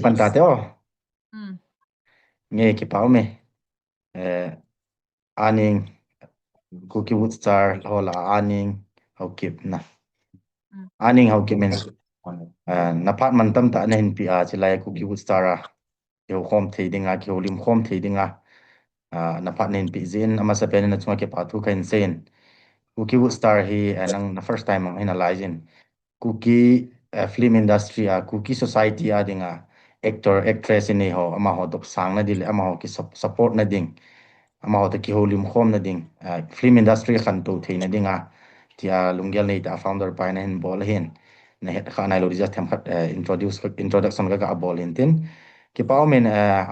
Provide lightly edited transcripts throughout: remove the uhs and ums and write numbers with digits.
Pantate o nge ki paume aning cookie wood star hola aning haukip na aning haukip men napat man tam ta nen pi a chilai cookie wood star a yo khom thedinga ki holim khom thedinga napat nen pi zin ama sa pen na chunga ke pa thu kain sen cookie wood star hi nang na first time ang analyze in cookie film industry a cookie society a dinga actor actress ni ho ama ho dok sang na dil ama ho ki support na ding ama ho ki holim khom na ding film industry khan to theina dinga tia lunggel nei ta founder pa na hin bol hin na het khana lo just them khat introduction ga bol hin tin ki paw men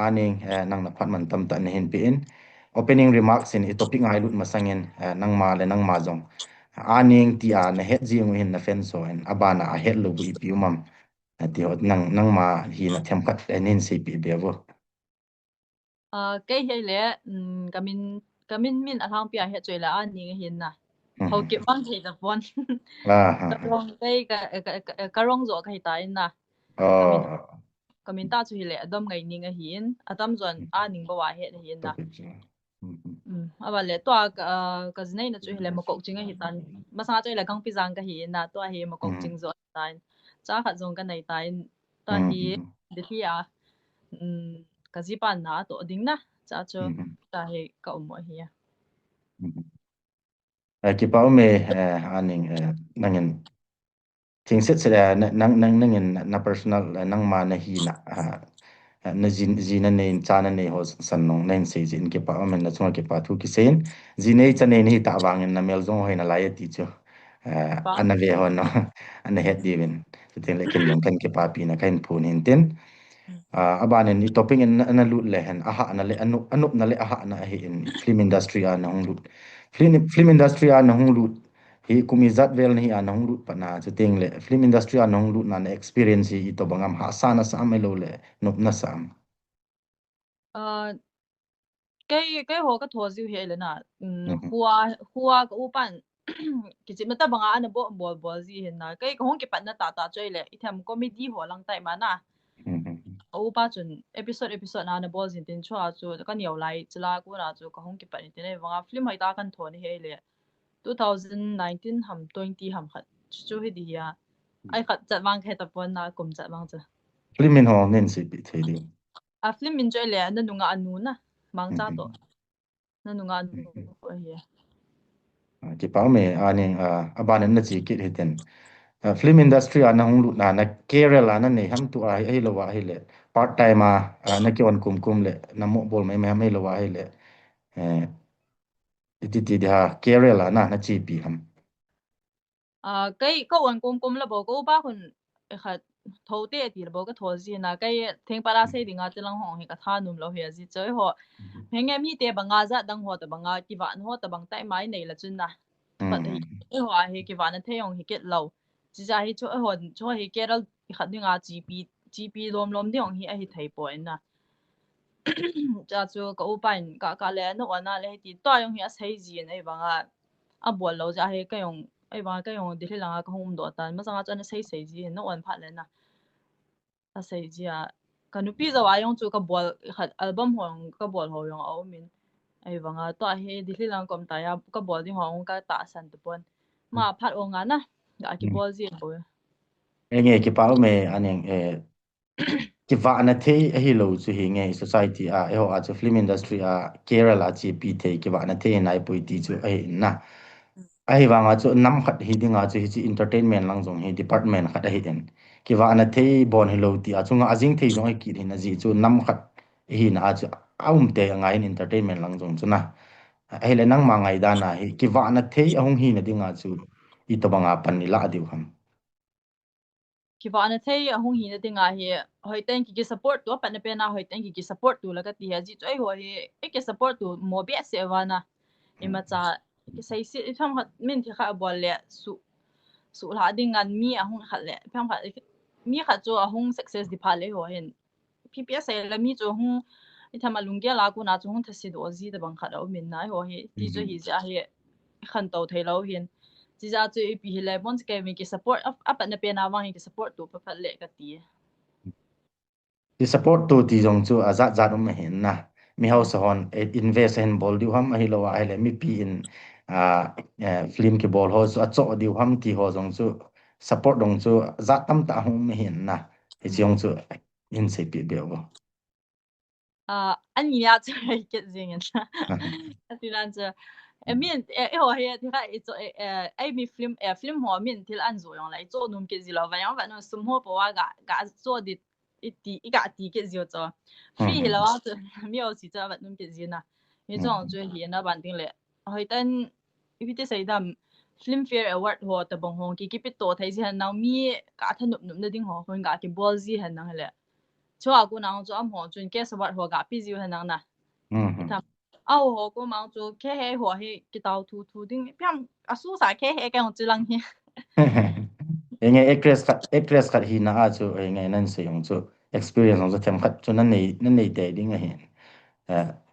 aning nang na phat man tam ta na hin pi in opening remarks in topic ngai lut masangin nang ma le nang ma jong aning tia na het jing hin na fen so en abana a het lo bi pi umam ti hot nang ma hi na them khat nin si pi bevo cái hay lẽ kamin min athang pia he choi la an ni hin na ho ke bang thei da pon rong cái karong zo kai ta in na kamin ta chu hi le adam ngai ni nga hin atam zon a ning ba wa he hin na aba le to ka znai na chu hi le ma ko chinga hi tan ma sa choi la gang pi jang ka hi na to he ma ko ching zo tan cha khat zong ka nai ta in ta hi de thia kazipan na to ding na cha cho ta he ka mo hi ki pa me aning nangin thing set se nangin na personal nang ma na hi na na jin na nei cha na nei ho san nong nen se jin ke pa men na chunga ke pa thu ki sen jin nei cha nei ni ta wangin na mel jong hoina lai ti chu ana ve ho no ana het divin te lekin long kan ke pa pi na kain phun hin tin abanen ni topping en ana lut le hen aha na le anup na le aha na hi in film industry a na hong lut film industry a na hong lut hi kumizat vel ni a na hong lut pana chu teng le film industry a na hong lut na experience hi to bangam ha sana sa mai lo le nup na sam cái ho ka tho ziu he le na hua ka upan ki chi mata banga ana bol ji hin na kai hong ki pat na ta choi le itham comedy ho lang tai ma na upa chun episode na na bol jin tin chwa chu ka niau lai chla ku na chu ka hong ki pat ni tin wanga film hai ta kan tho ni he le 2019 ham 20 ham khat chu he di ya ai khat chat wang khe ta pon na kum chat wang cha film min ho nen si bi thei di film min choi le na nunga anu na mang cha to na nunga anu ko he ki pa me ani abanen na chi ki hiten film industry ana hong lut na kerala na nei ham tu ai lo wa hi le part time na ki on kum le na mo bol mai lo wa hi le ti dia kerala na chi pi ham cái có on kum la bo ko ba hun khat tho te ti bo ka tho ji na cái theng para se dinga chilang hong he ka tha num lo he ji choi ho henge mi te banga za dang ho ta banga ki wan ho ta bang tai mai nei la chun na pat he ho he ki wan the yong he ket lo ji ja hi cho ho cho he keral khat dinga gp lom de yong hi a hi thei po na cha chu ka upan ka le no ona le ti to yong hi a sei ji nei banga a bol lo ja he ka yong ai ba ka yong dili langa ka hom do tan ma sanga chan sei ji no on phat le na a sei ji a ka nu pi za wa yong chu ka bol khat album hong ka bol ho yong au min ai wanga to he dili lang kom ta ya ka bol ding hong ka ta san tu pon ma phat o nga na ga ki bol ji bo nge ki pa me aneng ki va na the hi lo chu hi nge society ho chu film industry kerala chi pi the ki va na the nai pui ti chu na ai wanga chu nam khat hi dinga chu hi entertainment lang jong hi department khat hi den ki wa na the bon hi lo ti achunga ajing the jong ki hin ji chu nam khat hi na chu te ngai in entertainment lang jong chuna ai le nang ma ngai da na hi ki wa na the ahung hi na dinga chu I to banga pan ni la diu ham ki wa na the ahung hi na dinga hi hoi ten ki support to pan pe na hoi ten ki support tu la ka ti ha ji choi ho hi ki support tu mo be se wa na ima cha ki sai si tham khat min thi kha bol le su la ding an mi ahung khat le pham khat mi khat chu ahung success di pha le ho hen pps la mi chu hung i tham alungya la ku na chu hon thasi do ji da bang khat au min na ho hi ti chu hi ja hi khan to thei lo hin ji ja chu pi hi le bon ke mi ki support up na pe na wang hi ki support tu pa phat le ka ti ti support tu ti jong chu azat zat hen na mi house hon invest in bol di ham hi lo wa le mi pi in film ki bol ho so acho di ham ti ho jong chu support dong chu zat tam ta hum hen na hi jong chu in se pi be bo an ya chu ke jing en ti lan chu min ho he ti ka i chu ai mi film ho min til an zo yong lai zo num ke zi lo wa yang wa no sum ho po wa ga zo di i ga ti ke zi zo free hi lo wa chu mi ho si cha wa num ke zi na ni zong chu hi na ban ting le hoi tan i bi te sai dam film fair award ho ta bong hong ki pi to thai ji han naw mi ka than nup nup na ding ho hon ga ki bol ji han nang le chua ku nang chu am ho chun ke sawat ho ga pi ji han nang na ta au ho ko mang chu ke he ho he ki tau thu ding pyam asu sa ke he ka chu lang hi enge actress khat hi na a chu enge nan se yong chu experience ong chu them khat chu nan nei te ding a hen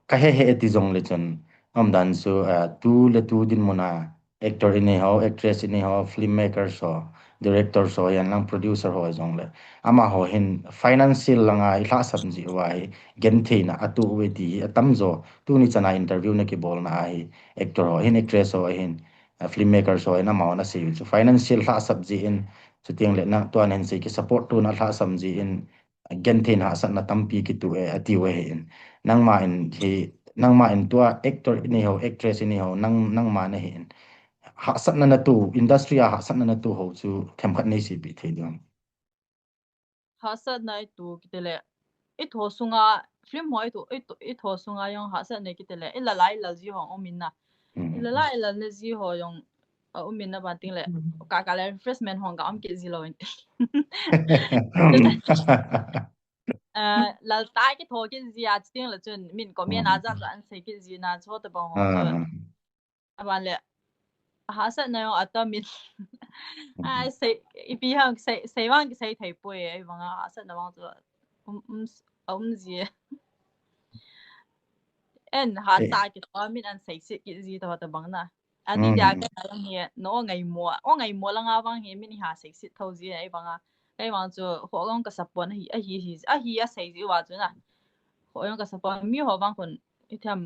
ka he ti jong le chun am dan chu tu le tu din mona actor ini ho actress ini ho filmmaker so director so yan lang producer ho jong le ama ho hin financial langa ila sabji wa hi gen theina atu we ti atam zo tu ni chana interview na ki bol na hi actor ho hin actress ho hin filmmaker so ina ma na se chu financial la sabji in chu tiang le na to an hen se ki support tu na la samji in gen theina sa na tampi ki tu e ati we hin nangma in to actor ini ho actress ini ho nang ma na hin ha sat na tu industry ha sat na tu ho chu them khat nei si bi the dong ha sat na tu ki te le i tho sunga film ho i tho sunga yong ha sat ne ki te le ila lai la ji ho o min na ila lai la ne ji ho yong o min na ba ting le ka le refreshment hong ga am ki ji lo in la ta ki tho ki ji a ting le chun min ko me na za an se ki ji na cho ta bang ho cho aban le ha sat na yong ata min ai se i bi hang se wang ki se thai poi ai wang a sat na wang zo ji en ha ta ki to min an se si ki ji to ta bang na ani dia ka lang he no ngai mo lang a wang he min ha se si tho ji ai wang a ai wang zo ho gong ka sapon hi a se ji wa zo na ho yong ka sapon mi ho wang kon i tham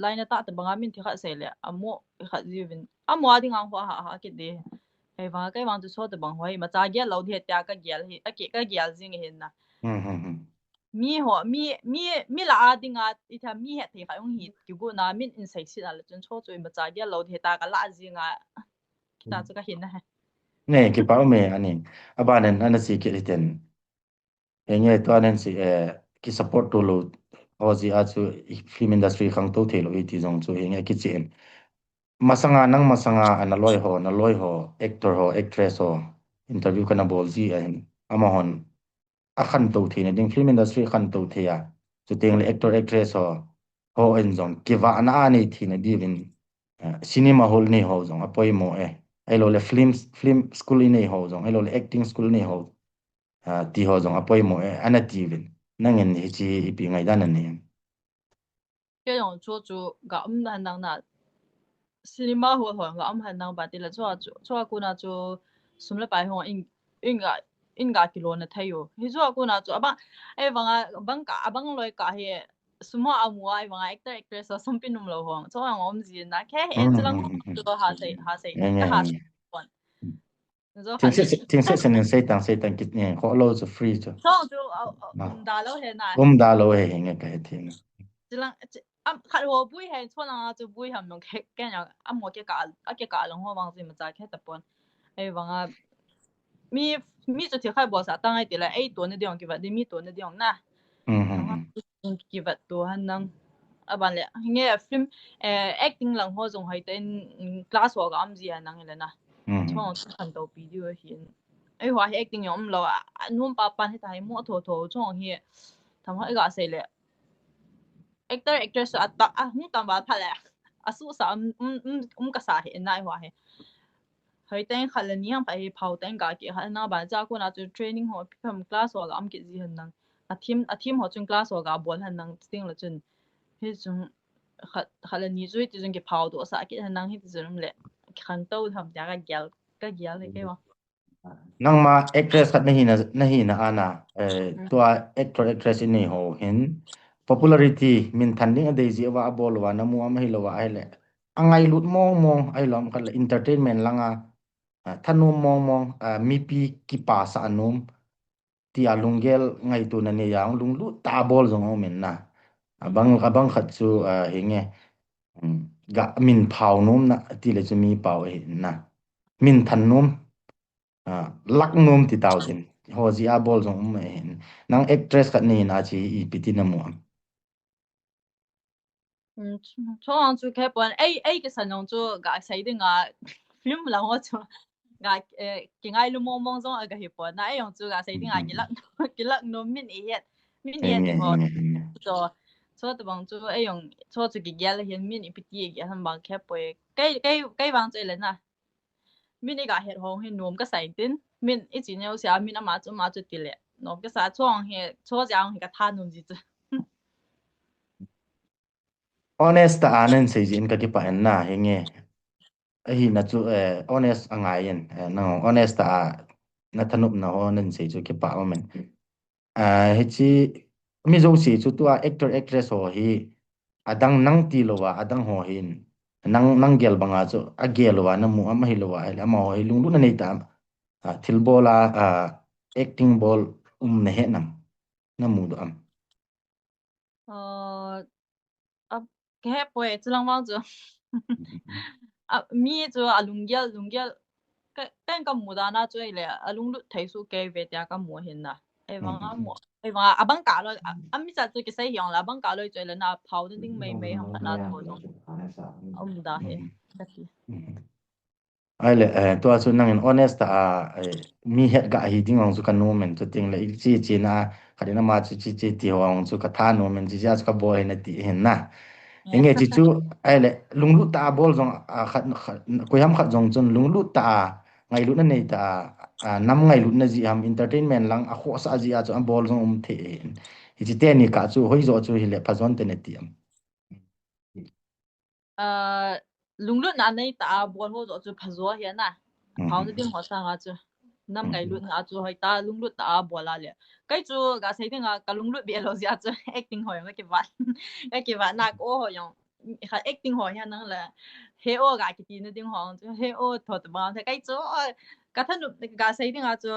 lai na ta ta bang a min thi kha se le amo kha ji win amo ding ang ho ha ki de ai wang kai wang zo so ta bang ho ma cha ge lo the ta ka gel hi a ke ka gel jing hin na mi ho mi la adinga i tha mi he the kha yong hi ki gu na min in sai si la chun cho chu ma cha ge lo the ta ka la jinga ki ta chu ka hin na ne ki pa me ani abanen anasi ki riten enge to anen si ki support to lo ozi a chu film industry khang to thelo i ti jong chu enge ki chen masanga na loi ho actor ho actress ho interview kana bol ji ama hon akhan to thine ding film industry khan to thia chu teng le actor actress ho en jong ki wa na ani thine divin cinema hall ni ho jong apoi mo ai lo le film school ni ho jong ai lo le acting school ni ho ti ho jong apoi mo ana divin nangen hi chi ipi ngai dan ni ke yong cho chu ga dan nang na cinema hall ho ga han nang ba ti la cho ku na chu sum le bai ho in ga kilo na thayo hi cho ku na chu abang ai bang loi ka he suma amwa ai wang actor actress so sum pinum lo hong cho ang om ji na ke he chilang chu ha sei ka ha kon ting se sen sei tang kit ne ho lo so free cho chu da lo he na da lo he nge ka he thing chilang khat ho bui he cho na chu bui ham nong ke nya am mo ke ka long ho wang ji ma cha ke ta pon ai wang mi chu thi khai bo sa tang ai ti la ai to ne diong ki va de mi to ne diong na ki va to han nang aban le nge film acting lang ho jong hai ten class ho ga am ji an nang le na chong kan to pi dio hin ai hwa acting yom lo num pa pan he tai mo tho chong hi tham ha ga se le actor actress at hu tam ba pha le asu sa ka sa he nai hwa he hoi ten khala ni ang pa he phau ten ga ki ha na ba cha ko na chu training ho pham class ho am ki ji han nang a team ho chun class ho ga bol han nang ting lo chun he chun khala ni zui ti chun ke phau do sa ki han nang hi ti chun le khan to tham ja ga gyal le ke wa nang ma actress khat nahi na ana tua actor actress ni ho hin popularity min thanding ade ji wa bol wa namu am hi lo wa ai le angai lut mong ai lom khat entertainment langa thanum mong mi pi ki pa sa anum ti alungel ngai tu na ne yang lung lu ta bol zong men na abang khat chu hinge ga min phau num na ti le chu mi pau e na min than num lak num ti tau din ho ji a bol zong me hin nang actress khat ni na chi i piti na mu cho ang chu ke pon ai ke san nong chu ga sai de nga film la ho chu ga ki ngai lu mong zong ga hi pon na ai yong chu ga sai de nga ki lak no min e het min ye ti ho cho de bang chu ai yong cho chu ki gyal hian min i piti ge han bang ke poi kai bang chu le na min e ga het hong hin nom ka sai tin min i chi ne sia min ma chu ti le nom ka sa chong he cho jang he ka tha nom ji chu honest anen sei jin ka ki pa na henge hi na chu honest angai yen no honest na thanup na ho nen sei chu ki pa men he chi mi zo si chu tua actor actress ho hi adang nang ti lo wa adang ho hin nang gel banga chu a gel wa na mu am hi lo wa hele ma ho hi lung lu na nei ta thil bola acting ball na he nam na mu do am ke poi chilang wang zu mi zu lungyal kan ka mu da na zu le alung lu thai su ke ve ta ka mu hin na ai wang abang ka lo mi sa zu ke sai yong la bang ka lo zu le na phau ding mei hang na to dong mu da he ai le to chu nang honest mi het ga hi ding ong chu kan no men chu ting le chi na khadina ma chu chi ti ho ong chu ka tha no men chi ja chu ka boy na ti hen na enge chi chu ai le lunglu ta bol jong khat ko yam khat jong chun lunglu ta ngai lu na nei ta nam ngai lu na ji ham entertainment lang a kho sa ji a chu bol jong the hi chi te ni ka chu hoi zo chu hi le phazon te ne ti am lunglu na nei ta bol ho zo chu phazo hian na phau na ding ho sa nga chu nam ngai lu na chu hoi ta lunglu ta bola le kai chu ga sai ding ka lunglu be lo ja chu acting hoi ma ke ba na ko ho yong kha acting ho hian nang la he o ga ki ti na ding ho chu he o tho ta ba ta kai chu ka than ga sai ding chu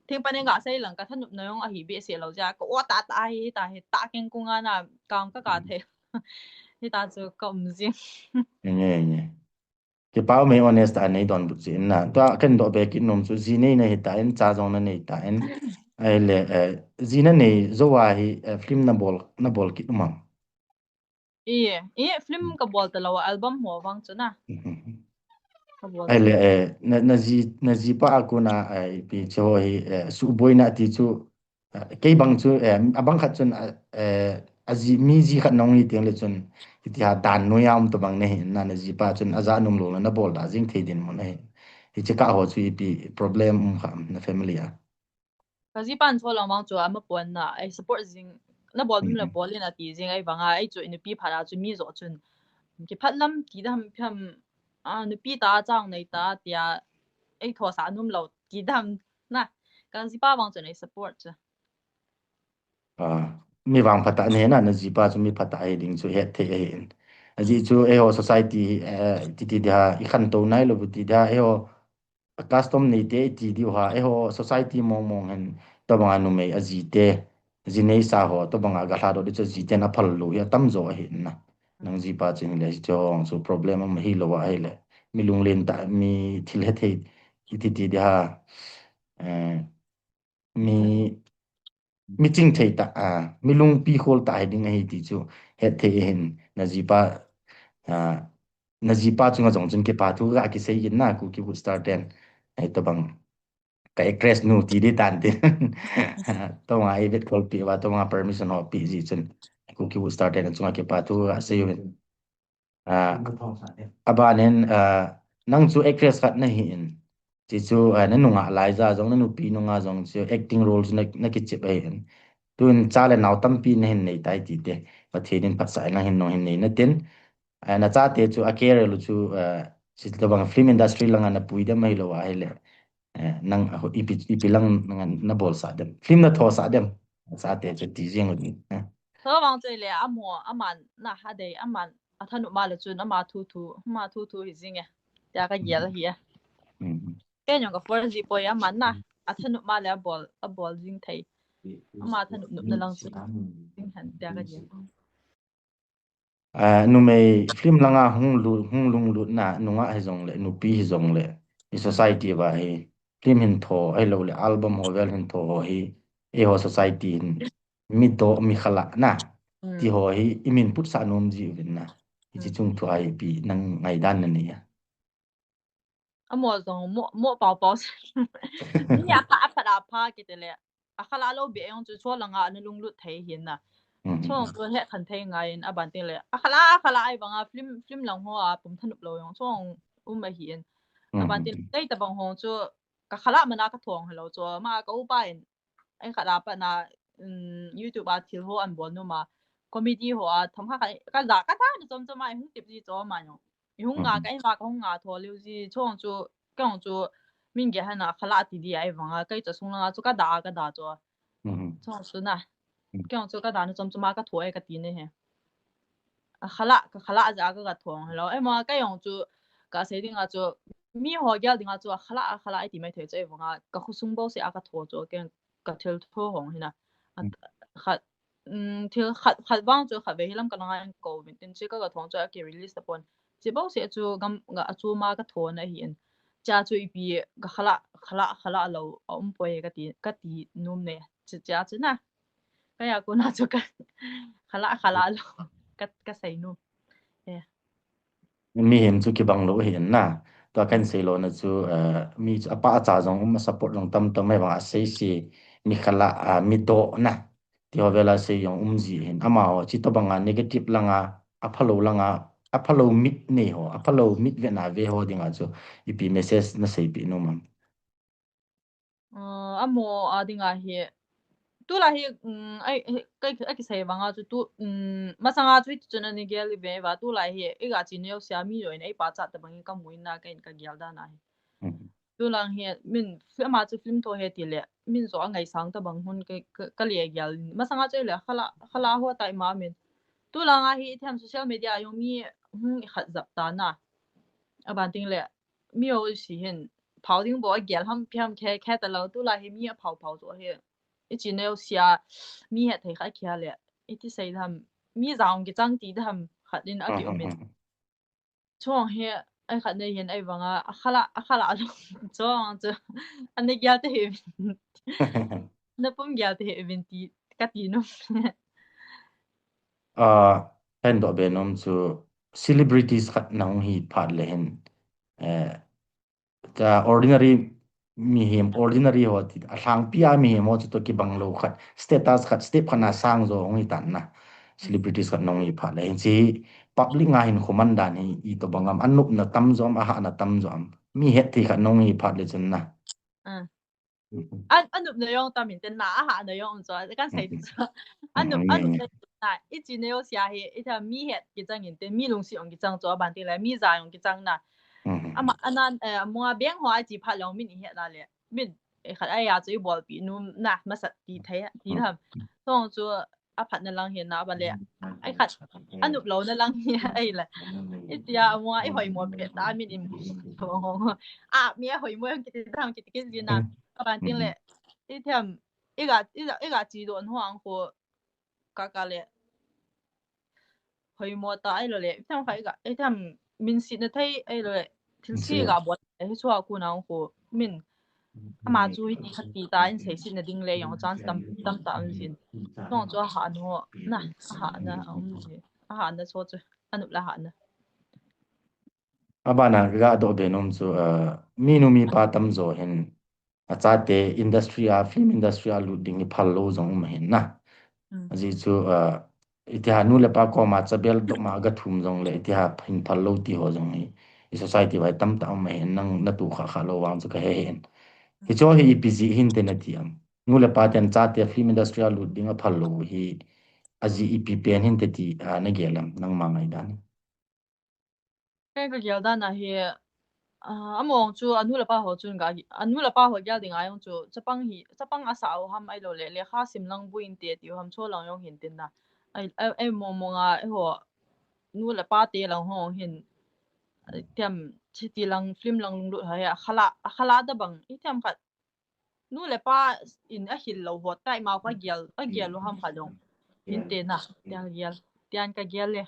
thing pa ne ga sai lang ka than no yong a hi be se lo ja ko ta hi ta ken ku nga na kang ka the hi ta chu kom ji nge ke pau me honest nei don bu chin na to ken do be kin nom chu ji nei na hi ta en cha jong na nei ta en ai le ji na nei zo wa hi film na bol ki ma film ka bol ta lo album ho wang chu na ai le na ji pa ko na ai pi cho hi su boy na ti chu ke bang chu abang khat chun aji mi ji khat nong ni teng le chun ti ha dan no yam to bang ne na ji pa chun aza num lo na bol da jing the din mo ne hi chi ka ho chu pi problem kham na family a ka ji pan cho lo mang chu am pon na ai support jing na bol dum la bol na ti jing ai wanga ai chu in pi phara chu mi zo chun ki phat lam ti dam pham nu pi ta chang nei ta tia ai tho sa num lo ti dam na kan ji pa wang chu nei support chu mi wang phata ne na na ji pa chu mi phata ai ding chu he the ai aji chu e ho society ti da I khan to nai lo bu ti da e ho custom nei te ti di ha e ho society mong hen to bang anu me aji te ji nei sa ho to bang ga la do chu ji te na phal lu ya tam zo he na nang ji pa ching le chu so problem am hi lo wa ai le mi lung len ta mi thil he the ti da mi ching thei ta mi lung pi khol ta ding hi ti chu he the hin na ji pa chu ngong chun ke pa thu ga ki sei yin na ku ki would start then ai to bang ka actress nu ti di tan te to ma ai bet kol pi wa to ma permission ho pi ji chun ku ki would start then chu ke pa thu ga sei yin aba nen nang chu actress khat na hin chi chu na nu nga lai za jong na nu pi nu nga jong chu acting role na ki chep ai tun chale naw tampi na hin nei tai ti te pathenin patsai na hin no hin nei na ten na cha te chu akere lu chu sit lo bang film industry lang na puida mai lo wa hele nang ipilang na bol sa dem film na tho sa dem sa te chu ti jeng ni so wang zai le amo aman na ha dei aman athanu ma le chun ama thu hi jinge ya ka yel hi ke nyong ka for ji poi aman na athanu ma le bol jing thai ama thanu nup na lang chu jing han ya ka yel nu mei film langa hung lung lu na nunga he jong le nu pi hi jong le i society ba hi film hin tho ai lo le album ovel hin tho hi e ho society mi do mi khala na ti ho hi imin put sa nom ji win na chi chung thu ai pi nang ngai dan na ni ya amo zong mo pao ni ya ka apa ki te le akhala lo be yong chu cho langa na lung lut thai hin na chong to he khan thai ngai in aban te le akhala ai banga film lang ho a pum thanup lo yong chong ma hin aban te dai ta bang ho chu ka khala mana ka thong hello chu ma ka u pa in ai khala pa na YouTube a thil ho an bon no ma comedy ho a tham ka da ka ta ni chom chom ai hung tip ji cho ma yo i hung nga ka i ma ka hung nga tho liu ji chong chu kang chu min ge hana khala ti di ai wanga kai cha sung la chu ka da cho chong su na kang chu ka da ni chom chom ma ka tho ai ka ti ne he khala ja ka thong hello ai ma ka yong chu ka se ding a chu mi ho gyal ding a chu khala ai ti mai the chai wanga ka khu sung bo se a ka tho cho ken ka thel tho hong hina khat thil khat wang chu kha ve hilam ka nga ko min tin chi ka thong cha ki release ta pon chi bo se chu gam ga chu ma ka tho na hi en cha chu i bi ka khala lo poi ka ti num ne chi cha chu na ka ya ko na chu ka khala lo ka sai nu mi hem chu ki bang lo hen na to kan se lo na chu mi apa cha jong support long tam mai ba sei si mi khala mi do na ti ho vela se yong ji hen ama ho chi to banga negative langa aphalo mit ne ho aphalo mit ve na ve ho dinga chu ipi message na sei pi no mam amo adinga hi tu la hi ai ki sai wanga chu tu masanga chu chu na ni gel ve wa tu la hi e ga chi ne yo sia mi yo ne ai pa cha ta bangi ka muin na ka gel da na tu lang hi min ma chu film to he ti le min zo ngai sang ta bang hun ka le gel masanga chu le khala ho ta ma min tu lang a hi them social media yo mi khat zap ta na aban ting le mi yo si hin跑顶波gel ham piam ke ta lo tu la hi mi跑zo he i chi ne yo sia mi he thai kha kya le i ti sai tham mi zaung ki chang ti tham khat din a ki omin chong he ai khat ne hin ai wanga khala lo chong chu an ne gya te he na pum gya te he event ti ka ti no hen do be nom chu celebrities khat nang hi phat le hen ta ordinary mi hem ordinary ho ti athang pia mi hem ho chu to ki banglo khat status khat step khana sang zo ngi tan na celebrities khat nong hi phat le hen chi public nga hin khoman dan hi I to bangam anup na tam zom a ha na tam zom mi het thi khat nong hi phat le chun na anup na yong ta min ten na ha na yong zo kan sai chu anup na i chi ne yo sia he i ta mi het ki chang in ten mi lung si ong ki chang zo ban ti la mi za yong ki chang na ama anan mo beng ho ai chi pha long min he la le min e khat ai ya chu bol pi nu na ma sat ti thai ti tham song chu a phat na lang he na ba le ai khat anup lo na lang he ai la i tia mo ai hoi mo pe ta min im ho mi hoi mo ki ti tham ki ti ki na ban tin le i tham i ga ji don huang ho ka le hoi mo ta ai lo le tham khai ga ai tham min si na thai ai lo le til si ga bo ai chua ku na ho min ama chu hi ti khati ta in sei sin na ding le yong chance tam ta an sin no chu ha no na ha na ji ha na so chu anup la ha na abana ga do be nom chu mi nu mi pa tam zo hen acha te industry film industry lu ding phal lo jong ma hen na ji chu itiha nu le pa ko ma chabel do ma ga thum jong le itiha phin phal lo ti ho jong hi society bai tam ta ma hen nang na tu kha lo wang chu ka he hen hi cho hi pg hin te na ti am นูเลปาเตนจาเตฟิล์มอินดัสทรีลูดดิ้งอพัลโลฮีaji ipn hin teti na gelam nang mangai dan cái gel da na he among chu anu la pa ho chun ga anu la pa ho gel ding ayong chu chapang asa o ham ai lo le kha sim lang buin te ti ham cho lang yong hin tin na ai mo nga ho nu la pa te lang ho hin tiam chiti lang film lang lu ha ya khala da bang I tiam khat nu le pa in a hil lo ho tai ma pa gel lo ham kha dong hin te na tian ka gel le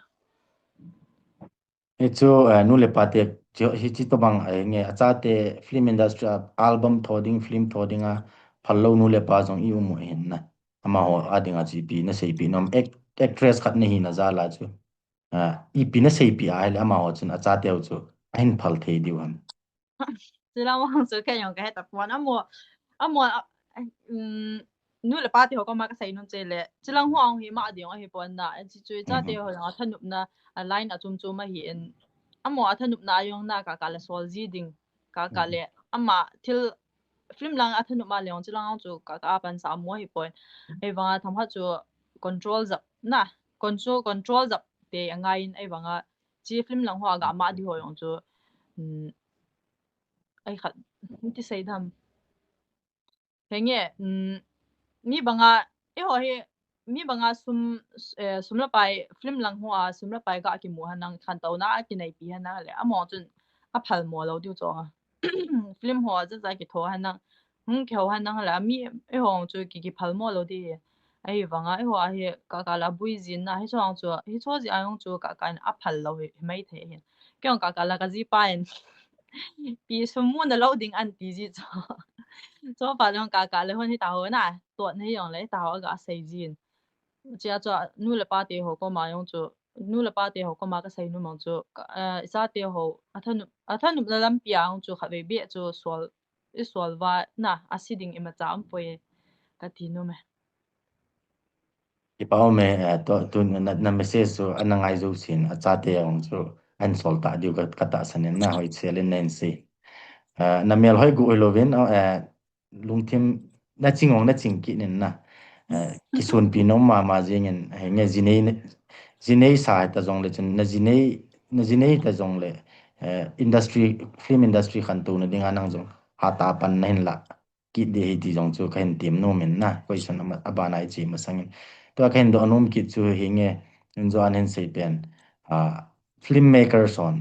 echo nu le pa te hi chi to bang nge acha te film industry album thoding film thodinga phallo nu le pa jong I umu hin na ama ho adinga chi pi na sei pi nom actress khat ne hi na za la chu I pi na sei pi ai ama ho chun acha te chu ain phal thei diwan知道我做嘅用嘅特款amo nu le pa te ho ko ma ka sai nun che le chilang huang hi ma diong hi pon na chi chui cha te ho na thanup na line a chum chum ma hi en amo a thanup na yong na ka le sol ji ding ka le ama til film lang a thanup ma leong chilang chu ka pan sa mo hi pon e wanga tham ha chu control zap na control zap te angai in e wanga chi film lang hwa ga ma di ho yong chu ai khat ti sei dham henge mi banga e ho he mi banga sumla pai film lang ho a sumla pai ga ki mu hanang khan to na ki nei pi hana le amo chun a phal mo lo diu cho film ho za ki tho hanang ke ho hanang la mi e ho chu ki phal mo lo di ai wanga e ho a he ka la bui jin na he chong chu he cho ji ayong chu ka a phal lo he mai the he kyong ka la ka ji pa en pi sumu na loading an ti ji cho fa long ka le hon hi ta ho na to ne yong le ta ho ga sai jin chia cho nu le pa te ho ko ma yong chu nu le pa te ho ko ma ka sai nu mong chu sa te ho athanu la lam pia yong chu kha be be chu sol wa na asiding ima cha am poi ka ti no me ipao me to na message so anangai zo sin acha te yong chu an sol ta diu ka ta sanen na hoi chelen nen se na mel hoi gu loven lungthim na chingong na chingki nen na kisun pinom ma jingen nge jinei sa ta jong le chen na jinei ta jong le industry film industry khan tu na dinga nang jong hata pan nen la ki de hi ti jong chu khen tim no men na question abana chi ma sangin to khen do anom ki chu hinge enjo anen sei pen filmmaker son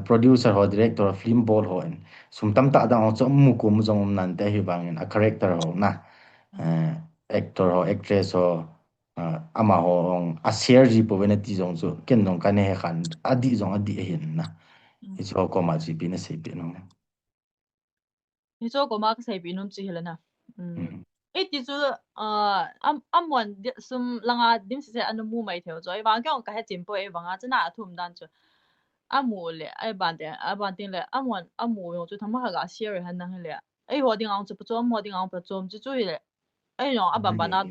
producer ho director film ball ho en sumtam ta da cho mu ko mu jong nan te hi bangin a character ho na actor ho actress ho ama ho a share ji po bene ti jong chu ken dong ka ne he khan adi jong adi hin na hi cho ko ma ji pi na sei pi no hi cho ko ma ka sei pi num chi helana e ti chu amon sum langa dim se anu mu mai theo jo wang kyong ka he chim po e wanga chana thum dan chu amu le ai ban tin le amu yong chu thama ga share han na le ai ho ding ang chu chu mo ding ang pa chom chu chu le ai yong aban ban na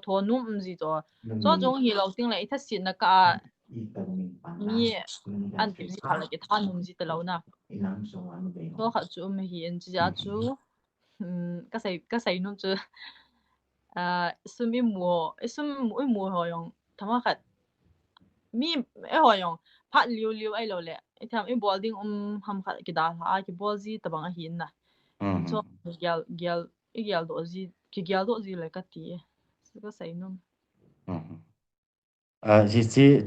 tho num ji jo so jong hi lo ting le i tha sin na ka mi an ti ji khala ki tha num ji te lo na so kha chu me hi en ji ja chu ka sai num chu sumi mu ho yong thama khat mi e ho yong phat liu ai lo le i tham i bolding ham khat ki da ha ki bol ji tabang a hin na so gyal do ji le ka ti ka sai num ji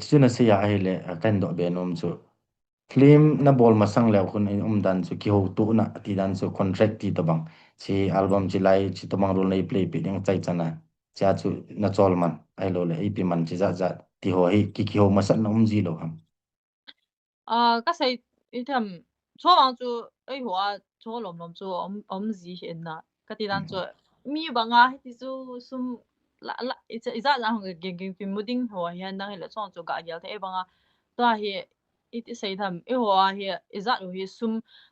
chu na se ya hele kan do be nom chu film na bol masang le khun dan chu ki ho tu na ti dan chu contract ti tabang chi album chi lai chi tabang role nei play pi ding chai chana cha chu na chol man ai lo le ip man chi za ti ho hi ki ho masan nom ji lo ham ka sai i tham cho wang chu ai ho cho lom chu ji hin na ka ti dan chu mi banga ti chu sum la i za hong geng pi muding ho hian na hele chong chu ga gyal the banga to hi it sei tham e ho hi i za hi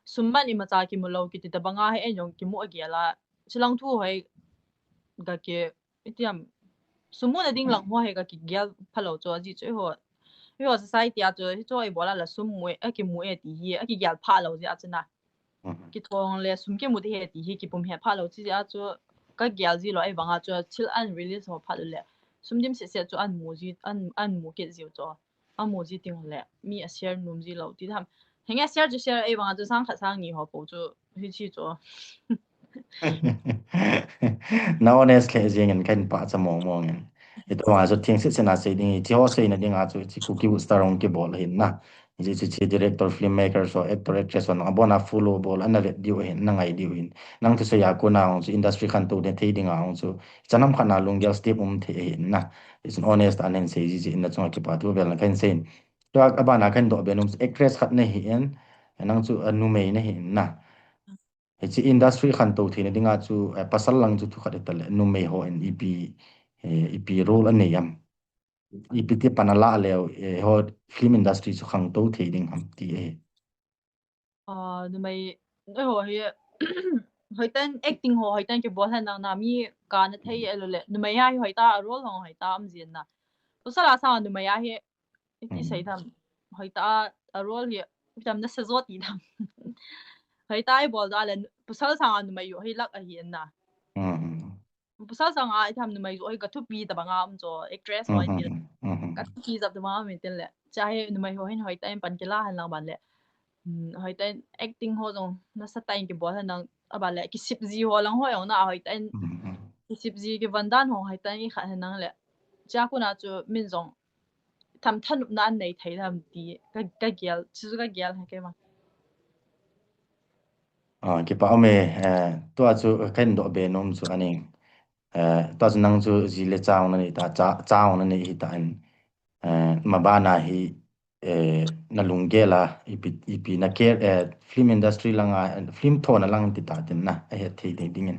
sum ban i ma cha ki mu lo ki ti ta banga he en yong ki mu gyala chilang thu hoi ga ke itiam sumu na ding lang ho he ga ki gyal phalo cho ji chu ho ho society a chu cho i bola la sum mu a ki mu e ti hi a ki gyal pha lo ji a chana ki thong le sum ke mu ti he ti hi ki pum he pha lo ji a chu 个 gyal ji lo ai wanga chu chil an release ho phat le sumdim se se chu an mu ji an mu ke ji chu an mu ji ting le mi a share num ji lo ti tham henga share ju share ai wanga chu sang kha sang ni ho po chu hi chi chu na honest ke jeng en kan pa cha mong mong en ito nga so thing se na se ding ti ho se na ding a chu chi ku ki star on ke bol hin na ji chi director filmmaker so actor actress on abona full bol an le diu hin na ngai diu hin nang tu se ya ko na on industry khan to de thei ding a on so chanam khana lungyal step the hin na is honest an se ji in na chung ki pa tu bel na kan sen to abana kan do benum actress khat ne hi en nang chu anu mei na hin na chi industry khan to thina dinga chu pasal lang chu thu khat tal nu mei ho en ep role an nei am ep ti panala le ho film industry chu khang to thei ding am ti nu mai ho hi hoitan acting ho hoitan ke bol han na mi ka na thei elo le nu mai ya hi hoita role ho hoita am jin na to sala sa nu mai ya hi ti sei tham hoita role hi tam na se zo ti tham hoita ai bol da le pusal sa nu mai yo hi lak a hi na pusal sa ai tham nu mai yo hi ka thu pi da banga am jo actress ho ti ka thu pi zap da ma mi tin le cha hi nu mai ho hin hoita em pan ke la han lang ban le hoita acting ho jong na sa tai ke bol han nang aba le ki sip ji ho lang ho yo na hoita ki sip ji ke vandan ho hoita ni kha han nang le cha ku na chu min jong tham than na nei thai tham ti ka gyal chu ka gyal ha ke ma ki pa me to chu kan do be nom chu aning to nang chu ji le chaung na ni ta chaung na ni hi ta an mabana hi na lungela ipi na care film industry langa film thona lang ti ta tin na he thei de ding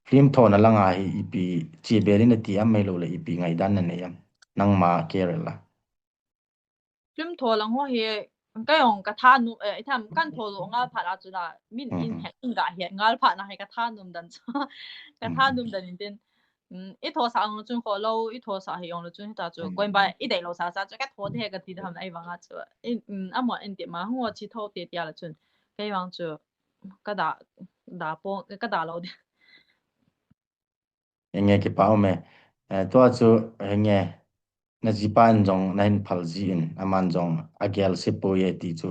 film thona langa hi ipi chi berin ti am mai lo le ipi ngai dan na ne yam nang ma care la film tho lang ho he ka yong ka tha nu ai tham kan tho lo ngal pha la chu na min in he in ga he ngal pha na he ka tha num dan chu ka tha num dan in tin I tho sa ang chun kho lo I tho sa he yong lo chun ta chu koin ba I dei lo sa chu ka tho de ka ti tham ai wang a chu in amo in ti ma ho chi tho te tia la chun ka wang chu ka da po ka da lo de nge ki pa me to chu nge na jipan jong nain phalji in aman jong agel se po ye ti chu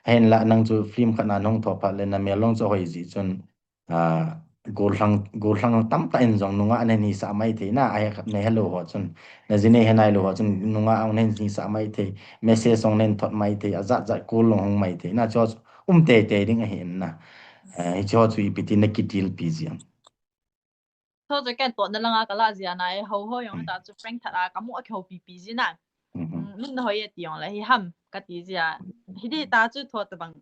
hen la nang chu film khana nong tho pha le na me long chu hoi ji chun gol hlang tam ta in jong nunga ane ni sa mai the na ai khat ne hello ho chun na jine henai lo ho chun nunga ang nen ni sa mai the message song nen thot mai the aza za kol long mai the na cho te ding a hen na cho chu ipiti na kitil pizia tho chu kan to na langa ka la zia na ai ho ho yong ta chu frank tha la ka mu a khau pi pi ji na min ho ye ti yong la hi ham ka ti zia hi di ta chu tho ta bang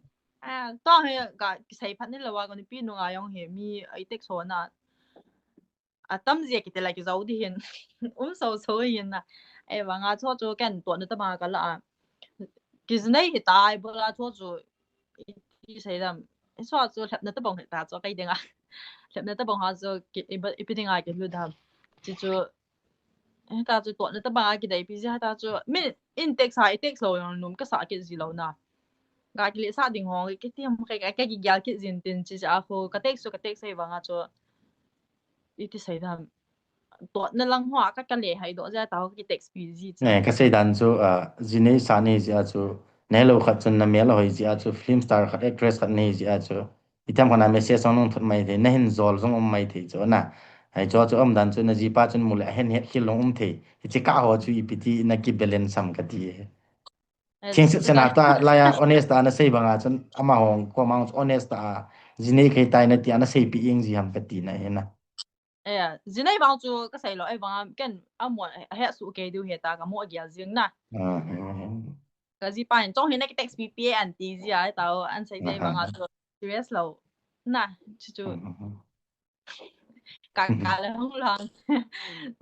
to he ga sai phat ni la wa ko ni pi nu nga yong he mi ai tek so na tam zia ki te la ki zau di hin so yin na ai wa nga cho chu kan to na ta ma ka la ki znai hi ta ai bo la cho chu I sai dam so chu thap na ta bong ta cho kai denga thap na ta bong ha zo ki I pi denga ki lu dam chi chu ta chu to na ta ba ki dai pi ji ta chu min in tek sa I tek so yong num ka sa ki ji lo na ga ki le sa ding ho ki tiam ka ki gyal ki jin tin chi ja ho ka tek sai wa nga chu I ti sai dam to na lang ho ka le hai do ja ta ki tek pi ji ne ka sei dan chu jine sa ne ji a chu ne lo khat chun na me lo hoi ji a chu film star khat actress khat ne ji a chu itam kana message song nong thot mai the na hin zol jong mai the chu na ai cho chu dan chu na ji pa chun mule hen het khil long the chi ka ho chu ipiti na ki balance sam ka ti thing se na ta la ya honest ana sei banga chun ama hong ko ma honest ta jine kai tai na ti ana sei pi ing ji ham ka ti na he na zinai bang chu ka sai lo ai bang ken amo he su ke du he ta ka mo gyal jing na ka ji pa chong he na ki text PPA an ti ji ai ta an sai dai bang a chu serious lo na chu ka le hong lang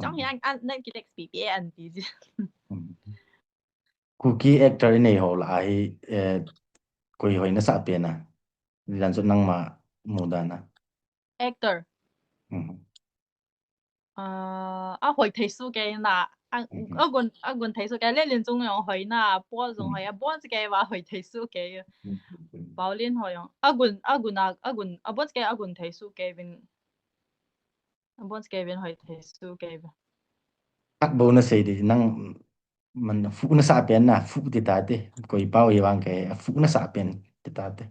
chong he an na ki text PPA an ti ji cookie actor nei ho la ai koi hoi na sa pe na lan chu nang ma mudana actor a hoi thai su ke na a gun thai su ke le lin chung yong hoi na po zong hoi a bo ke wa hoi thai su ke bao lin hoi yong a gun a bo ke a gun thai su ke vin Bonds geben heute zugeben. Ak bonus sei di nang man fu na sa pen na fu ti tate ko ipao iwang ke fu na sa pen ti tate.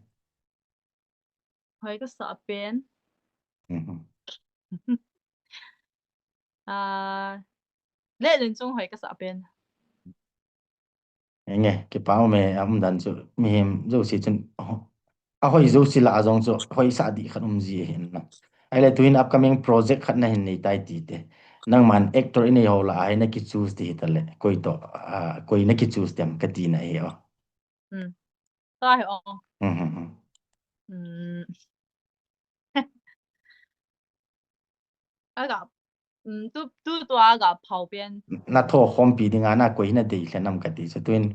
Heute sa pen. Le len chung heute sa pen. Nge ke pao me am dan chu mi hem zo si chun a hoi zo si la azong chu hoi sa di khanum ji hin na. Ai le twin upcoming project khat na hin nei tai ti te. Nang man actor ini ho la ai na ki choose ti tale koi to koi na ki choose tem ka ti na he o. Ta he o. Aga tu aga 跑边 na tho khom pi dinga na koi na dei hlenam ka ti so twin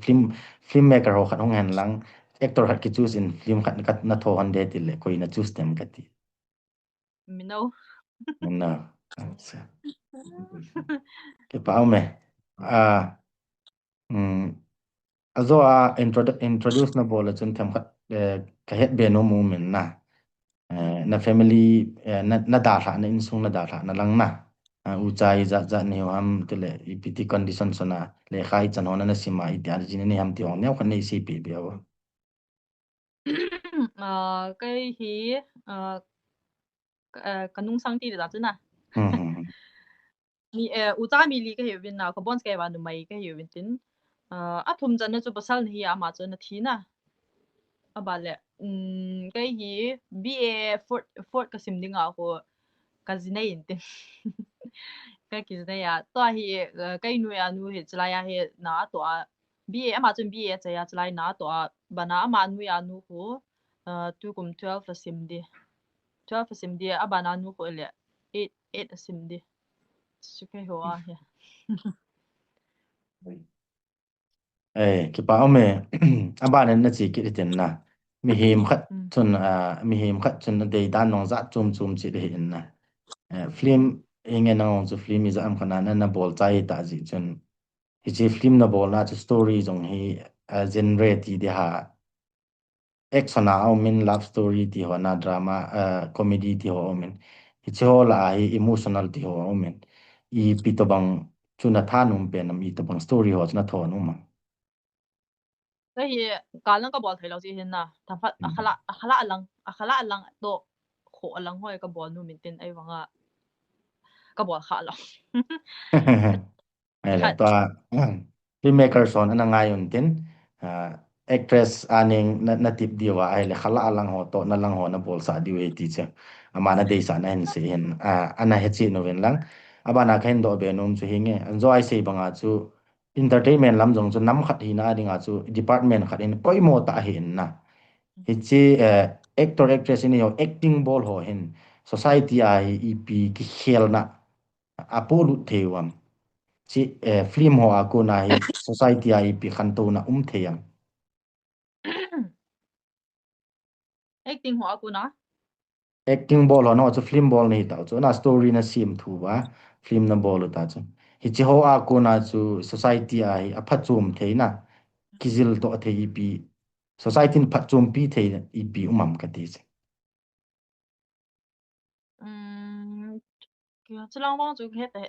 filmmaker ho khat hong han lang actor khat ki choose in film khat na tho han de ti le koi na choose tem ka ti no na ke pao me azo introduce na bola chun them khat ka het be no moment na na family na da tha na in sung na da tha na lang na uchai za ni ham tele ipiti condition sona le khai chan hona na sima ityar jin ni ham ti ong ne khan nei si pi bi aw cái hi kanung sang ti da chu na mi uta mi li ka hi win na ko bonds ke wa nu mai ka hi win tin a thum jan na chu basal hi ama chu na thi na abale cái hi ba fort ka sim dinga ko ka zinai in tin cái ki zai ya to hi cái nu ya nu hi chla ya hi na to ba ama chun ba cha ya chla na to bana ama nu ya nu ko tu kum 12 sim di 12 sim di abana nu ko le 8 sim di su ke ho a ya ki pa me aba na chi ki ten na mi hem khat chun mi hem khat chun de dan nong za chum chi de hin na film inge na ong chu film is am khana na bol chai ta ji chun hi chi film na bol na chu story jong hi generate ti de ha action na min love story ti ho na drama comedy ti ho min hi chi ho la hi emotional ti ho min I pitobang chuna thanum pe nam I tabang story ho chuna tho nu ma cái hi ka lang ka bol thai lo chi hin na ta phat akhala lang to kho lang hoi ka bol nu min tin ai wanga ka bol kha lo ai la to filmmaker son ana ngai un tin actress aning na tip diwa ai le khala lang ho to na lang ho na bol sa di we ti che amana dei sa na hen se hen ana he chi no ven lang abana khain do be num chu hinge enjoy se banga chu entertainment lam jong chu nam khat hi na dinga chu department khat in koi mo ta hin na hi chi actor actress ni ho acting ball ho hin society ai ep ki khel na apolu thewam chi film ho ako na hi society ai ep khan to na theyam acting ho aku na acting ball ho no chu film ball ni ta chu na story na sim thu ba film na ball ta chu hi chi ho ako na chu society ai apha chum theina kizil to the ep society pha chum pi the ep ka ti che chu lang wang chu he te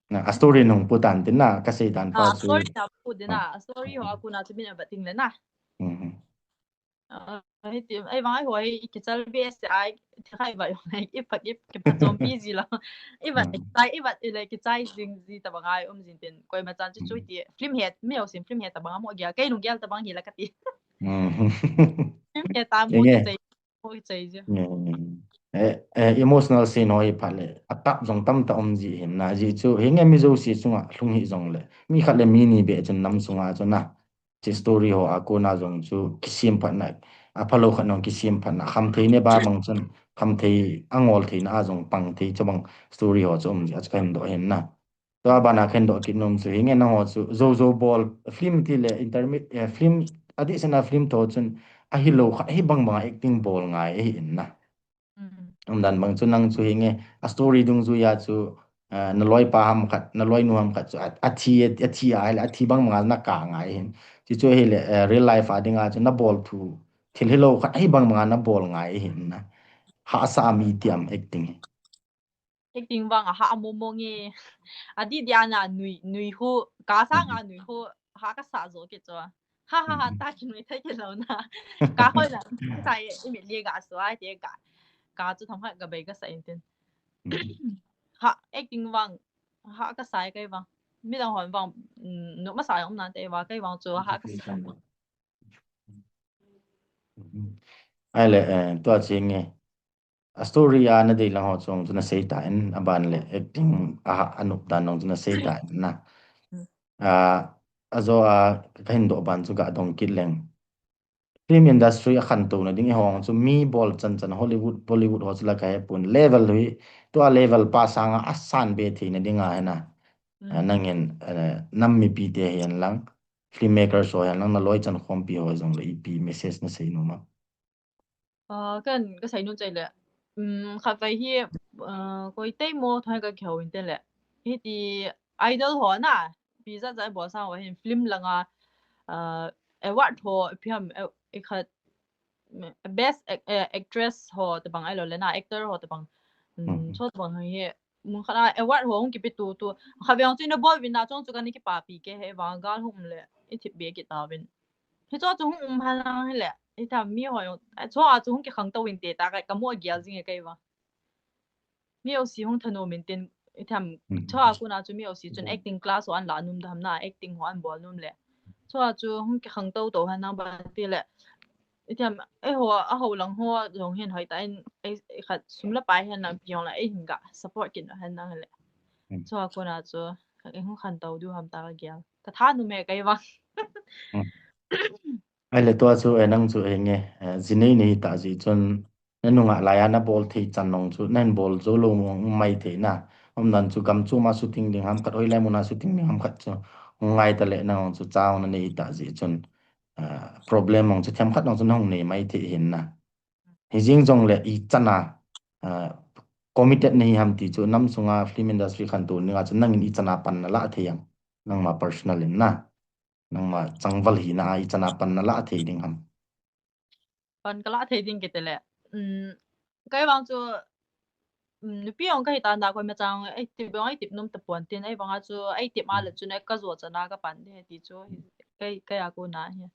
na a story nong pu tan tin na ka sei dan fa chu story na pu de na story ho aku na chu bin ba ting le na ai ti ai wang ho ai ki chal bs ai thai ba yo ai ipak ip ki pha chom pi ji la iba le ki chai jing ji ta bang ai jin tin koi ma chan chu chu ti film head me o sim film head ta bang mo gya kai nu gyal ta bang hi la ka ti film head ta mo ki chai ji emotional scene hoi phale atap jong tam ta ji hin na ji chu hinge mi zo si chunga hlung hi jong le mi khale mi ni be chun nam sunga chuna chi story ho ako na jong chu kisim pha na aphalo khanong kisim pha na kham thei ne ba mang chun kham thei angol thei na jong pang thei chabang story ho chum ji ach kaim do hin na to bana khen do kinom chu hinge na ho chu zo ball film ti le intermediate film adi sana film to chun a hi lo kha hi bang acting ball ngai e in na dan bang chu nang chu hinge a story dung zu ya chu na loi pa ham khat na loi nu ham khat chu athi ai la athi bang na ka ngai hin chi chu he le real life adinga chu na ball thu thil hello khat hi bang na ball ngai hin na ha sa mi tiam acting acting wang ha mo nge adi dia na nui hu ka sa nga nui hu ha ka sa zo ke cho ha ha ha ta kin mai thai ke lo na ka hoi na sai i mi le ga so ai de ka zu thong ha ga bai ga sa in tin ha acting wang ha ka sai kai wang mi dang hon wang no ma sa yong na de wa kai wang zo ha ka sa ai le to ching nge a story ya na de lang ho chong tu na sei ta en aban le acting a anup dan nong tu na sei ta na azo a kain do ban chu ga dong kit leng film industry a khan to na ding hong chu mi bol chan chan Hollywood Bollywood ho chla ka pun level hui to a level pa sang asan be thi na dinga na nangin nam mi pi te hian lang filmmaker so hian lang na loi chan khom pi ho jong le pi message na sei no ma kan ka sai nun chai le kha fai hi koi tai mo thai ka khau in te le hi ti idol ho na bi za za bo sa wa hin film langa award ho phiam e khat best actress ho te bang ai lo le na actor ho te bang so te bang hi mun khana award ho ki pi tu kha byang chin bol win na chong chu kan ki pa pi ke he wa gal hum le i thip be ki ta win he cho chu hum han lang he le i ta mi ho yo cho a chu hum ki khang to win te ta ka mo gyal jing e kai wa mi o si hum thano min tin i tham cho a ku na chu mi o si chun acting class one la num dham na acting ho an bol num le cho a chu hum ki khang to to han na ba ti le i tham ho a ho lang ho jong hen hoi ta ai khat sum la pai han na pyong la ai hin ga support kin han na le cho a ku na chu ai hum khan to du ham ta ga gyal ta tha nu me kai wa ai le to chu enang chu enge jinei nei ta ji chon nanunga layana bol thei chan nong chu nan bol zo lo mai the na om nan chu kam chu ma shooting ding ham khat oi lai muna shooting ding ham khat chu ngai ta le na chu chaw na nei ta ji chon problem ong chu them khat nong chu nong nei mai the hin na hi jing jong le I chana committed nei ham ti chu nam sunga film industry khan tu ninga chu nangin I chana pan na la theyang nang ma personal in na nang ma changwal hi na I chana pan na la thei ding ham pan kala thei ding ke te le kai wang chu pi ong kai ta na ko me chang ai ti bang ai tip num ta pon tin ai wang chu ai tip ma le chu ne ka zo chana ka pan de ti chu kai a ko na he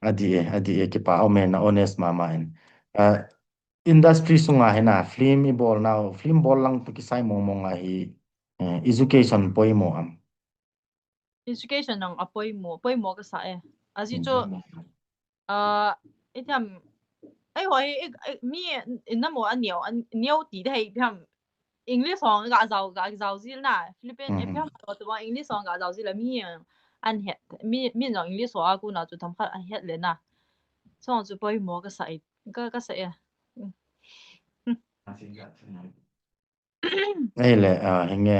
adi e ke pa o men na honest mama en industry sunga hena film I bol now film bol lang to ki sai mong mong a hi education poi mo am education nang apoi mo ka sa aji chu itam ai hoi mi na mo an niao ti dai pham English song ga zao ji na Philippines pham to wa English song ga zao ji la mi an het mi no English so a ku na chu tham khat a het le na song chu poi mo ka sa ka sa ai le henge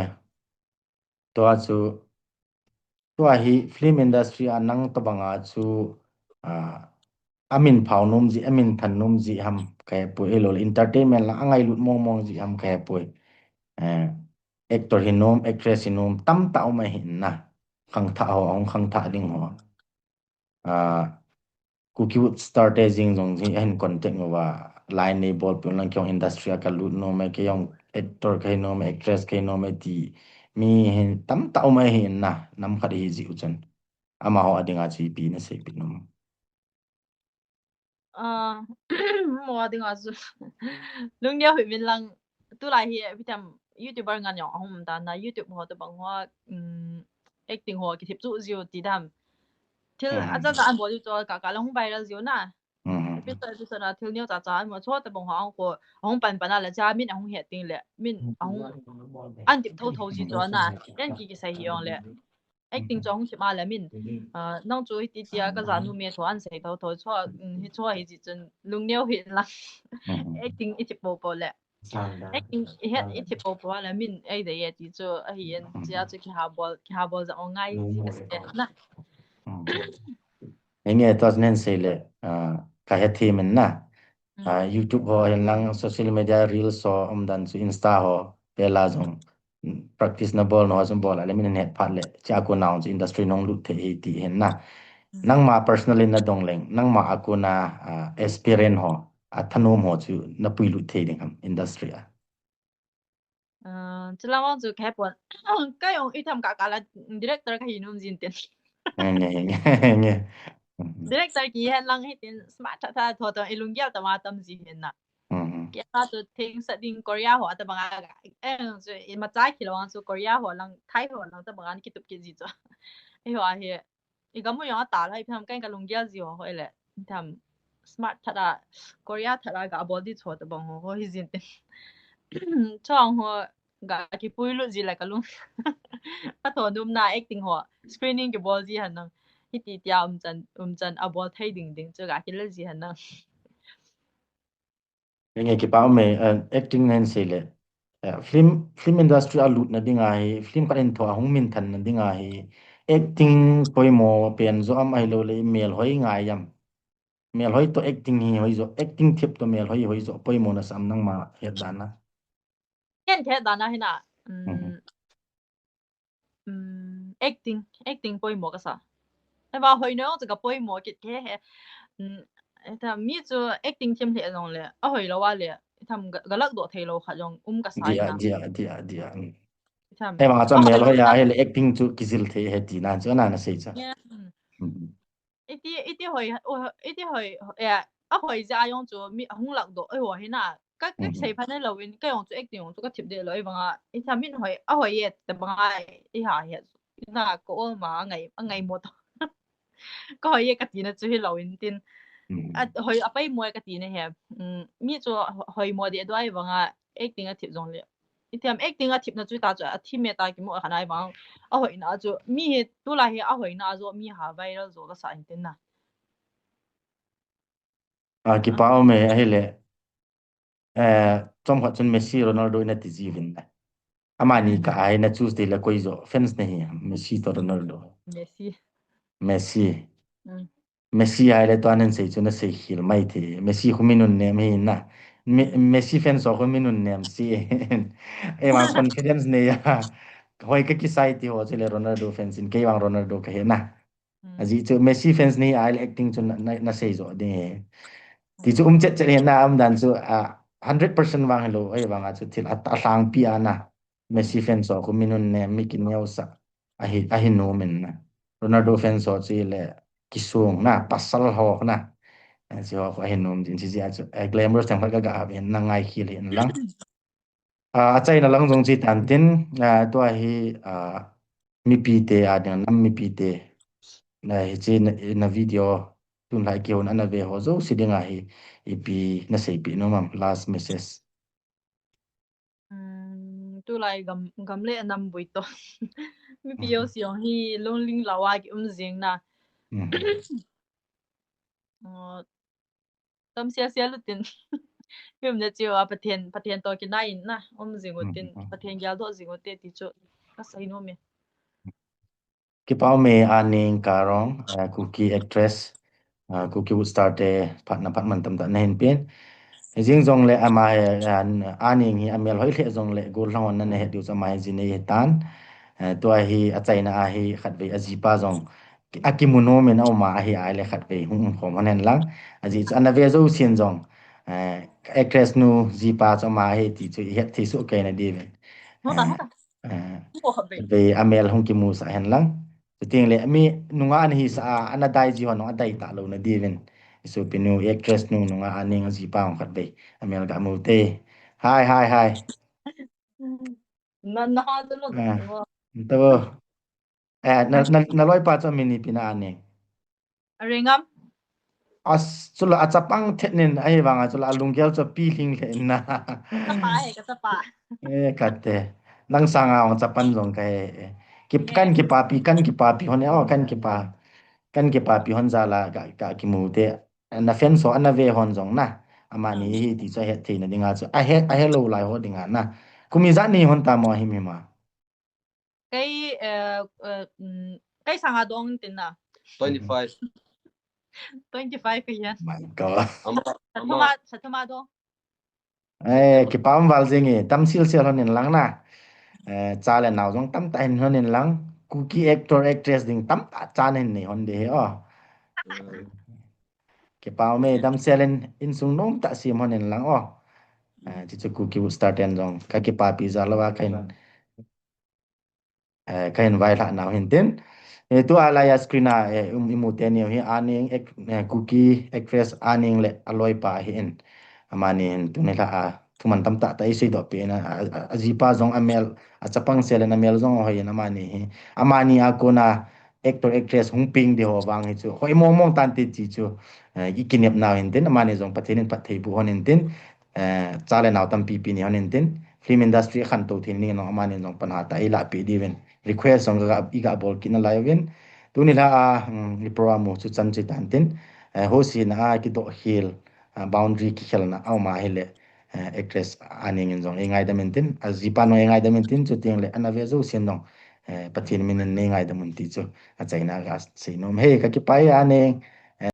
to chu to hi film industry anang to banga chu amin phaunum ji amin thanum ji ham kai pu elo entertainment la angai lut mong ji ham kai pu actor hinom actress hinom tam ta ma hin na khang tha ho ong khang tha ding ho cookie would starting jong ji en content wa line ni bol pu lang kyong industry ka lut no me ke yong actor kai no me actress kai no me ti mi hin tam ta ma hin na nam kha hi ji uchen ama ho adinga chi pi na se pi no mo ding azu lung nya hui min lang tu lai hi bitam youtuber ngan yong hom ta na youtube ho to bang ho acting ho ki thip chu jiu ti dam til aza za an bo ju to ka long viral jiu na episode na til nyo cha cha mo cho ta bang ho ko hong pan pan la cha min hong he ting le min hong an tip thau thau ji cho na yan ki sai hi yong le acting chong chi ma la min nang chu ti tia ka za nu me tho an sai thau thau cho hi cho hi ji chen lung neu hi la acting I ti po po le acting he I ti po po la min ai de ye ti cho a hi en chia chu ki ha bol za ngai ji ka se na nge to nen se le ka he thi men na YouTube ho hen lang social media reels so dan su insta ho pela jong practice na bol no jong bol ale min net phat le cha ko naung industry nong lu the ti hen na nang ma personally na dong leng nang ma akuna experience ho athanom ho chu na pui lu the ding ham industry Sila mo ju khepon kayong itam kakala director ka hinum jinten nge director ki hen lang hitin smart ta tho to ilungyal ta ma tam ji hen na kya ta to thing sa ding korea ho ta banga so ma chai ki lo so korea ho lang thai ho lang ta banga ki tup ki ji cho ai ho a he I ga mo yo ta la itam kan ka lungyal ji ho le itam smart ta korea ta ga body cho ta bang ho hi jinten chong ho ga ki puilu ji la ka lung ta tho num na acting ho screening ke bol ji han nang hi ti tia umchan abol thai ding ding chu ga ki le ji han nang nge ki pa me acting nen se le film industry alut na dinga hi film ka en tho hung min than na dinga hi acting poimo pen zo am ai lo le mel hoi ngai yam mel hoi to acting hi hoi zo acting thip to mel hoi zo poimo na sam nang ma he dana ken the da na hina acting poi mo ka sa ai ba hoi no ga poi mo ki ke he ta mi chu acting thim the jong le a hoi lo wa le tham ga lak do thei lo kha jong ka sai na dia tham ai ma cha mel hoi ya he acting chu kizil the he ti na cha na na sei cha iti hoi ya a hoi ja yong chu mi hung lak do ai ho he na ka sei phan lo win ka yong chu acting yong chu ka thip de lo ai banga I tham min hoi a hoi ye ta banga I ha he na ko ma ngai mo to ko hoi ye ka ti na chu hi lo win tin a hoi a pai mo ka ti na he mi chu hoi mo de do ai banga acting a thip jong le I tham acting a thip na chu ta chu a thim me ta ki mo khana ai bang a hoi na chu mi he tu la he a hoi na zo mi ha viral zo la sa tin na ki pa me hele chom kha chun Messi Ronaldo na ti jivin amani ka ai na choose de la koi zo fans nahi Messi to Ronaldo Messi ai le to anen sei chuna sei hil mai the Messi khuminun ne me na Messi fans so khuminun ne si e ma confidence ne ya hoi ka ki sai ti ho chele Ronaldo fans in ke wang Ronaldo ka he na aji chu Messi fans ni ai acting chun na sei zo de ti chu chet chet he na am dan chu 100% wang hello ai wang a chu thil at lang pi ana Messi fans so khuminun ne mi kin sa ahi no men na Ronaldo fans so chile kisung na pasal ho na si ho ahi no din si ja chu glamorous tang ka ga ben na ngai khil hin lang chai na lang jong chi tan tin to hi mi pi te adang nam mi pi te na hi chi na video tun lai ke on ana ve ho zo sidinga hi ipi na sei pi no mam last message tu lai gam le nam bui to mi pi yo si hi lonling lawa ki jing na tam sia lu tin yum ne chiu a pathian to ki na in na jing utin pathian gyal do jing utte ti chu ka sai no me ki pa me aning karong cookie actress cookie would start partner man tam da nen pin jing jong le ama aning hi amel hoi le jong le gol long na ne du sama ji ne tan to hi achai na hi khat ve aji pa jong akimuno me na ma hi ai le khat ve hum khom hanen lang aji ana ve zo sin jong actress nu ji pa cho ma hi ti chu het thi su ke na di ve ve amel hong ki mu sa hen lang ting le mi nunga an hi sa ana dai ji hono adai ta lo na di ven so pinu actress nu nunga aning ji pa ong khat ve amel ga mu te hi na ha de lo to na loi pa cho mini pina ane ringam as chula achapang thenin ai wanga chula lunggel cho pi hing le na ka pa kate nang sanga ong chapan jong kai ki pa pi hone o kan ki pa pi hon jala ka ki mu te na fen so ana ve hon jong na amani hi ti cha he the na dinga cho a he lo lai ho dinga na kumi za ni hon ta mo hi mi ma kai sanga dong tin na 25 ka yan my god satuma do ki pam wal jing tam sil honin lang na cha le naw jong tam ta hin honin lang cookie actor actress ding tam ta cha nen ni hon de o ki pam me dam selen in sung nom ta sim honin lang o จิกูกิวสตาร์เทนจงกะกิปาปิซาลาวาkain vai la naw hinten tu ala ya screen a imuten hi aning cookie actress aning le aloi pa hi en amani tu ne la a thuman tam ta tai sei do pe na ajipa jong amel achapang selen amel jong hoi na amani a kona actor actress hungping de ho wang hi chu hoi mong mong tan ti chi chu ikinep naw hinten amani jong pathin pathei bu hon hinten chale naw tam pi pi ni hon hinten film industry khan to thin ni no amani jong panha ta ila pi diven request song ga iga bol kina live tu ni la ni program chu chan chi tan tin ho si na ki do hill boundary ki khel na au ma hele actress aning in jong engai da mentin azipa no engai da mentin chu ting le anave zo sin no pathin min ne ngai da mun ti chu a chaina ga sei no he ka ki pai ane